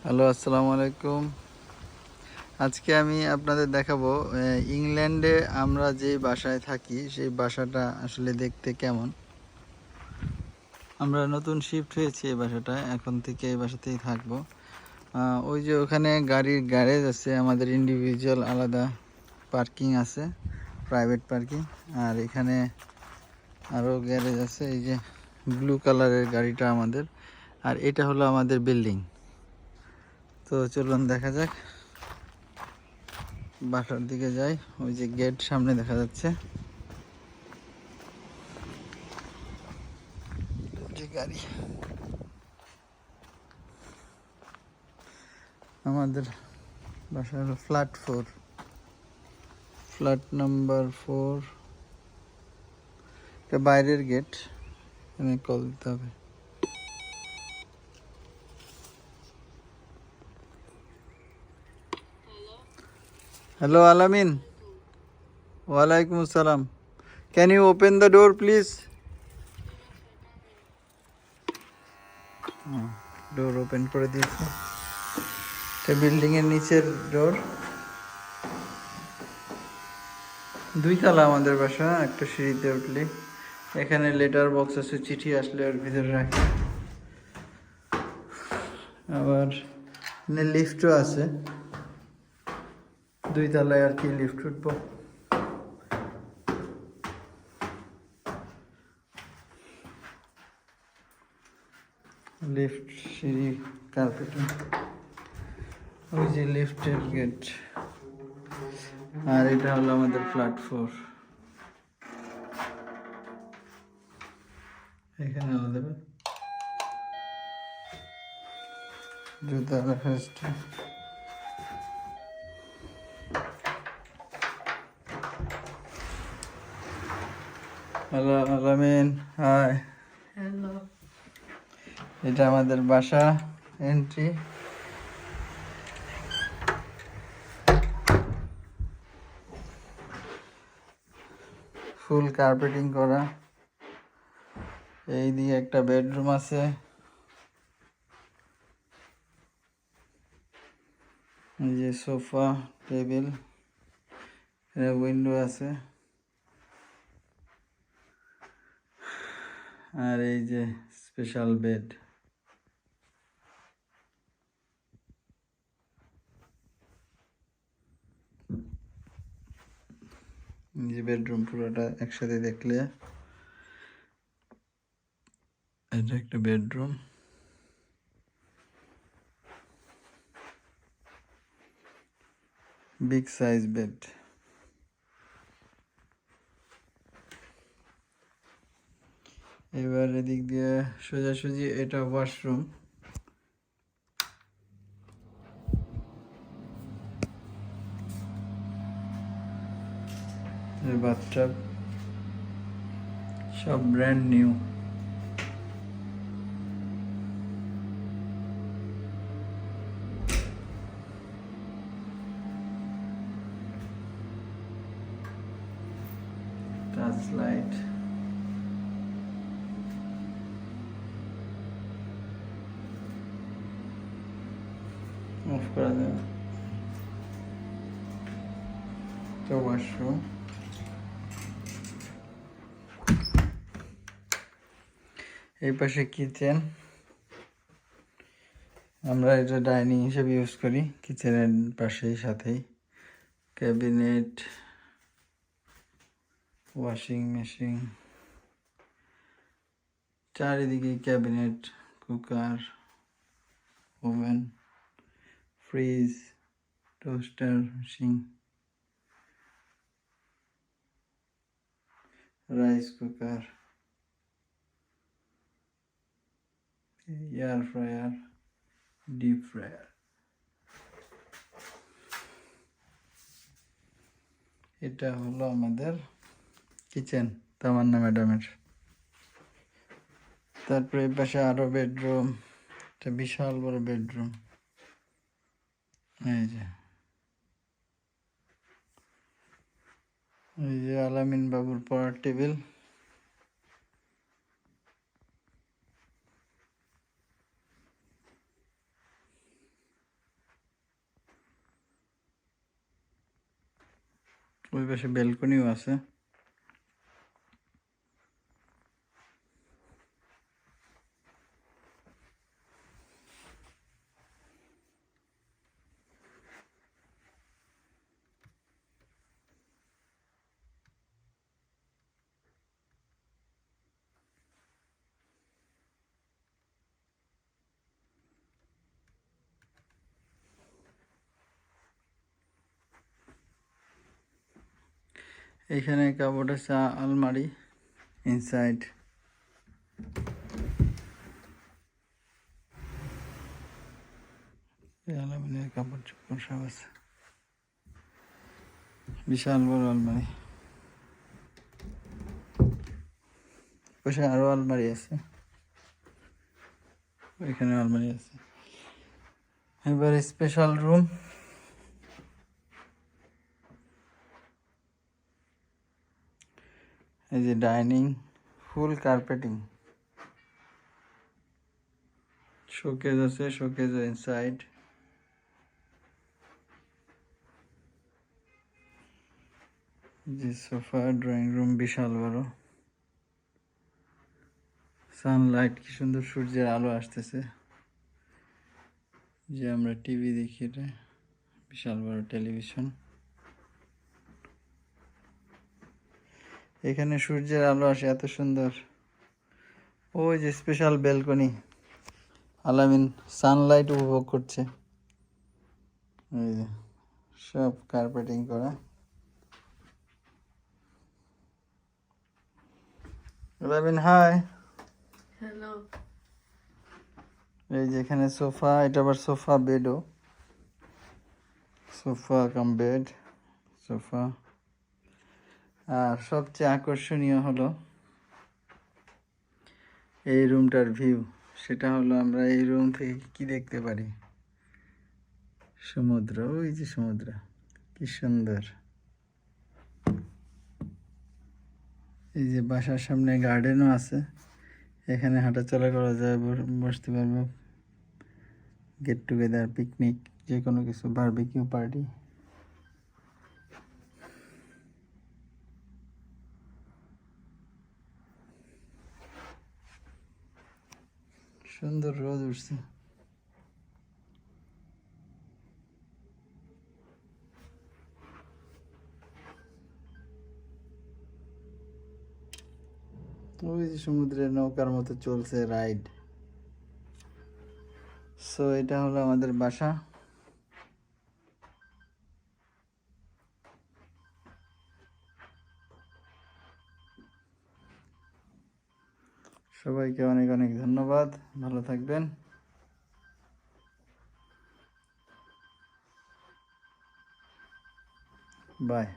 Hello, আসসালামু আলাইকুম। আজকে আমি আপনাদের দেখাবো ইংল্যান্ডে আমরা যে বাসায় থাকি সেই বাসাটা আসলে দেখতে কেমন। আমরা নতুন শিফট হয়েছি এই বাসাটায়, এখন থেকে এই বাসাতেই থাকবো। ওই যে ওখানে গাড়ির গ্যারেজ আছে, আমাদের ইন্ডিভিজুয়াল আলাদা পার্কিং আছে, প্রাইভেট পার্কিং। আর এখানে আরও গ্যারেজ আছে, এই যে ব্লু কালারের গাড়িটা আমাদের। আর এটা হলো আমাদের বিল্ডিং। তো চলুন দেখা যাক, বাসার দিকে যাই। ওই যে গেট সামনে দেখা যাচ্ছে, যে গাড়ি। আমাদের বাসা হলো ফ্ল্যাট 4, ফ্ল্যাট নাম্বার 4। এটা বাইরের গেট, এখানে কল দিতে হবে। হ্যালো আলামিন। ওয়ালাইকুম আসসালাম। Can you open the door please? Door open করে দিয়েছে। এটা বিল্ডিংয়ের নিচের ডোর। 2 তলা আমাদের বাসা, একটা সিঁড়িতে উঠলে এখানে লেটার বক্স আছে, চিঠি আসলে ওর ভিতরে রাখি। আবার লিফটও আছে, 2 তলায় আর কি লিফট উঠবো। লিফট, সিঁড়ি, কার্পেটিং। ওই যে লিফটের গেট। আর এটা হলো আমাদের ফ্ল্যাট 4। এখানে আমাদের জুতা রাখার স্ট্যান্ড। হ্যালো আলামিন, হাই। হ্যালো। এটা আমাদের বাসা এন্ট্রি। ফুল কার্পেটিং করা। এই দিকে একটা বেডরুম আছে, এই যে সোফা, টেবিল, উইন্ডো আছে। আর এই যে স্পেশাল বেড। যে বেডরুম পুরোটা একসাথে দেখলে এটা একটা বেডরুম। Big size bed. এবার এদিক দিয়ে সোজাসুজি এটা ওয়াশরুম। বাথটাব সব brand new. Touch light. Of করা যাবে। তো ওয়াশরুম। এই পাশে কিচেন, আমরা এটা ডাইনিং হিসেবে ইউজ করি। কিচেনের পাশেই সাথেই ক্যাবিনেট, ওয়াশিং মেশিন, চারিদিকে cabinet, cooker, oven, fridge, toaster machine, rice cooker, air fryer, deep fryer. এটা হলো আমাদের কিচেন তামান্না ম্যাডামের। তারপরে এই পাশে আরো বেডরুম, একটা বিশাল বড় বেডরুম। এই যে আলামিন বাবুর পড়ার টেবিল। ওই পাশে ব্যালকনিও আছে। এখানে কাপড় আছে, আলমারি ইনসাইড। আলমারির কাপড় চোপড় সব আছে, বিশাল বড় আলমারি। পাশে আরো আলমারি আছে, ওইখানে আলমারি আছে। এবার স্পেশাল রুম, এই যে ডাইনিং, ফুল কার্পেটিং, শোকেজ আছে, শোকেজ ইনসাইড। যে সোফা, ড্রয়িং রুম বিশাল বড়। সানলাইট, কি সুন্দর সূর্যের আলো আসতেছে। যে আমরা টিভি দেখি, এটা বিশাল বড় টেলিভিশন। এখানে সূর্যের আলো আসে এত সুন্দর। ওই যে স্পেশাল ব্যালকনি, আলামিন সানলাইট উপভোগ করছে। এই যে সব কার্পেটিং করা। আলামিন হাই। হ্যালো। এই যে এখানে সোফা, এটা আবার সোফা বেডও, সোফা কাম বেড, সোফা। আর সবচেয়ে আকর্ষণীয় হলো এই রুমটার ভিউ। সেটা হলো আমরা এই রুম থেকে কি দেখতে পারি, সমুদ্র। ওই যে সমুদ্র, কি সুন্দর। এই যে বাসার সামনে গার্ডেনও আছে, এখানে হাঁটাচলা করা যায়, বসতে পারবো, গেট টুগেদার, পিকনিক, যে কোনো কিছু, বারবিকিউ পার্টি। সুন্দর রোদ উঠছে। ওই যে সমুদ্রের নৌকার মতো চলছে রাইড। সো এটা হলো আমাদের বাসা। সবাইকে অনেক অনেক ধন্যবাদ, ভালো থাকবেন, বাই।